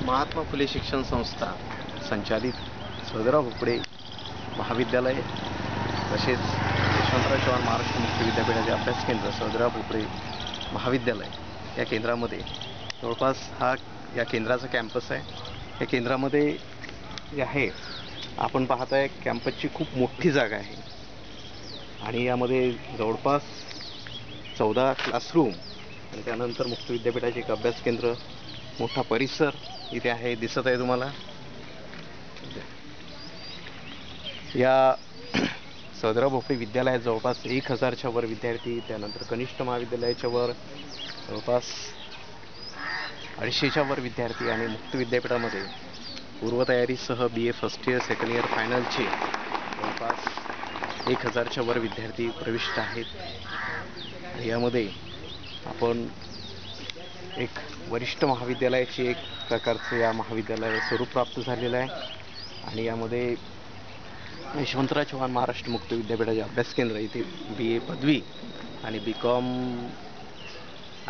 महात्मा फुले शिक्षण संस्था संचालित सौदराव भोपळे महाविद्यालय तसेच यशवंतराव चव्हाण महाराष्ट्र मुक्त विद्यापीठाचे अभ्यास केंद्र सौदराव भोपळे महाविद्यालय या केंद्रामध्ये जवळपास या केंद्राचा कॅम्पस आहे. या केंद्रामध्ये जे आहे आपण पाहताय कॅम्पसची खूप मोठी जागा आहे आणि यामध्ये जवळपास 14 क्लासरूम आणि त्यानंतर मुक्त विद्यापीठाचे एक अभ्यास केंद्र, मोठा परिसर इथे आहे, दिसत आहे तुम्हाला. या सौदराव भोपळे विद्यालयात जवळपास 1000च्या वर विद्यार्थी, त्यानंतर कनिष्ठ महाविद्यालयाच्या वर जवळपास 250च्या वर विद्यार्थी आणि मुक्त विद्यापीठामध्ये पूर्वतयारीसह BA first year, second year, फायनलचे जवळपास 1000च्या वर विद्यार्थी प्रविष्ट आहेत. यामध्ये आपण एक वरिष्ठ महाविद्यालयाची एक प्रकारचे या महाविद्यालय स्वरूप प्राप्त झालेलं आहे आणि यामध्ये यशवंतराव चव्हाण महाराष्ट्र मुक्त विद्यापीठाचे अभ्यास केंद्र इथे BA पदवी आणि BCom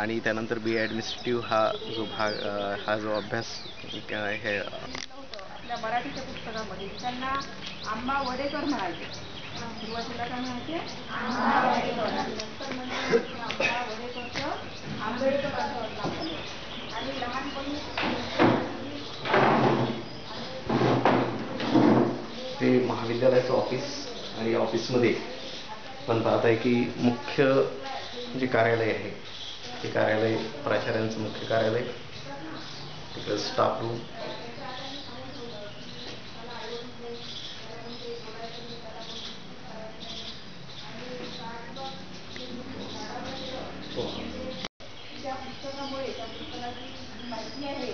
आणि त्यानंतर BA ॲडमिनिस्ट्रेटिव्ह हा जो अभ्यास हे आपल्या मराठीच्या पुस्तकामध्ये त्यांना आंबा वडेकर म्हणायचे. सुरुवातीला काय म्हणायचे? आंबा वडेकर. नंतर म्हणजे आंबा वडेकरचं आंबेडकर असं लागलं आणि लहानपणी ते महाविद्यालयाचं ऑफिस आणि या ऑफिसमध्ये आपण पाहत आहे की मुख्य जे कार्यालय आहे ते कार्यालय प्राचार्यांचं मुख्य कार्यालय, तिकडे स्टाफ रूम, त्या पुस्तकामुळे त्या पुस्तकाची जी माहिती आहे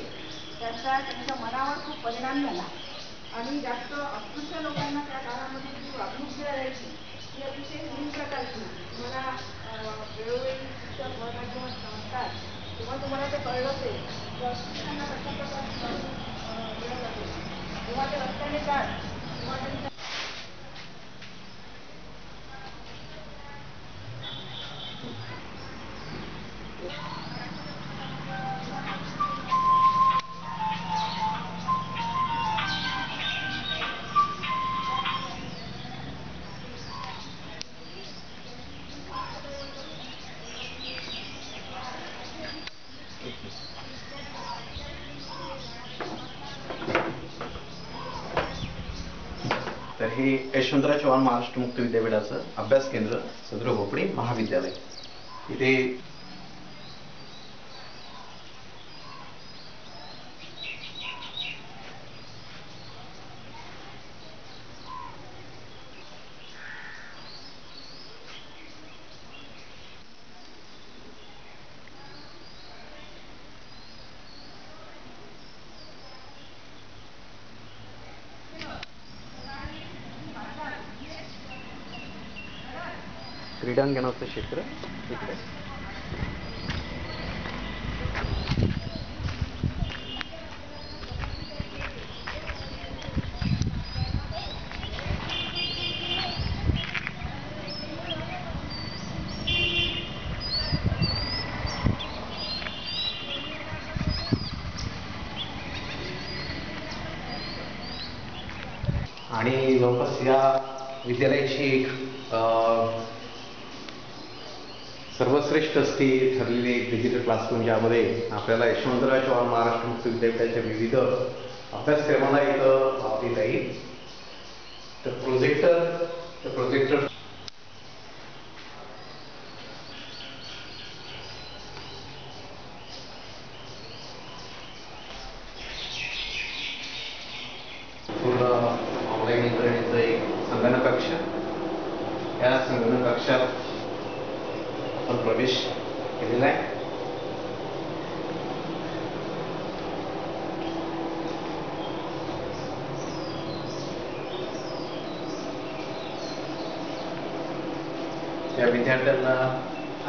त्याचा त्यांच्या मनावर खूप परिणाम झाला आणि जास्त अस्पृश्य लोकांना त्या काळामध्ये जी वागणूक दिली जायची ती अतिशय हीन प्रकारची. तुम्हाला वेळोवेळी शिक्षक वर्गात जेव्हा सांगतात तेव्हा तुम्हाला ते कळलं असेल की अस्पृश्यांना कशा प्रकारची वागणूक मिळत असेल. जेव्हा ते रस्त्याने जात तेव्हा त्यांच्या तर हे यशवंतराव चव्हाण महाराष्ट्र मुक्त विद्यापीठाचं अभ्यास केंद्र सौदराव भोपळे महाविद्यालय. इथे क्रीडांगणाचं क्षेत्र इकडे. आणि जवळपास या विद्यालयाची एक सर्वश्रेष्ठ असती ठरलेली एक डिजिटल क्लासरूम ज्यामध्ये आपल्याला यशवंतराव चव्हाण महाराष्ट्र मुक्त विद्यापीठाच्या विविध अभ्यासक्रमाला इथं वापरता येईल. तर प्रोजेक्टर पूर्ण ऑनलाईन इंटरनेटचं एक संगणक कक्ष. या संगणक कक्षात आपण प्रवेश केलेला आहे. या विद्यार्थ्यांना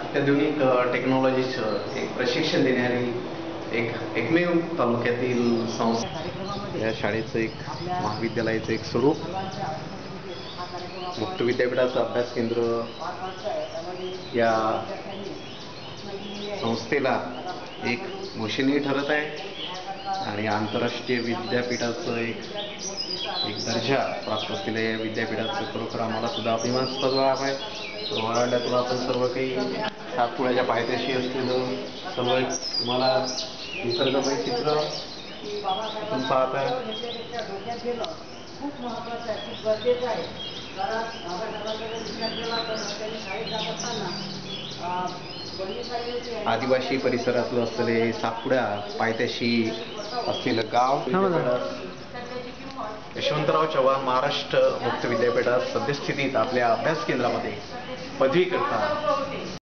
अत्याधुनिक टेक्नॉलॉजीचं एक प्रशिक्षण देणारी एकमेव तालुक्यातील संस्था. या शाळेचं एक महाविद्यालयाचं एक स्वरूप मुक्त विद्यापीठाचं अभ्यास केंद्र या संस्थेला एक मोशनीय ठरत आहे. आणि आंतरराष्ट्रीय विद्यापीठाचं एक दर्जा प्राप्त असलेल्या या विद्यापीठाचं खरोखर आम्हाला सुद्धा अभिमानास्पद आहे. वरांड्यातून आपण सर्व काही सातपुड्याच्या पायथ्याशी असलेलं सर्व तुम्हाला निसर्गमय चित्र आपण पाहत आहे. खूप महत्वाचं आहे, खूप गरजेचं आहे. कारण बाबासाहेबांचा विचार केला तर त्यांनी शाळेत जात असताना आदिवासी परिसरातलं असलेले सातपुडा पायथ्याशी असलेलं गाव यशवंतराव चव्हाण महाराष्ट्र मुक्त विद्यापीठात सद्यस्थितीत आपल्या अभ्यास केंद्रामध्ये पदवी करता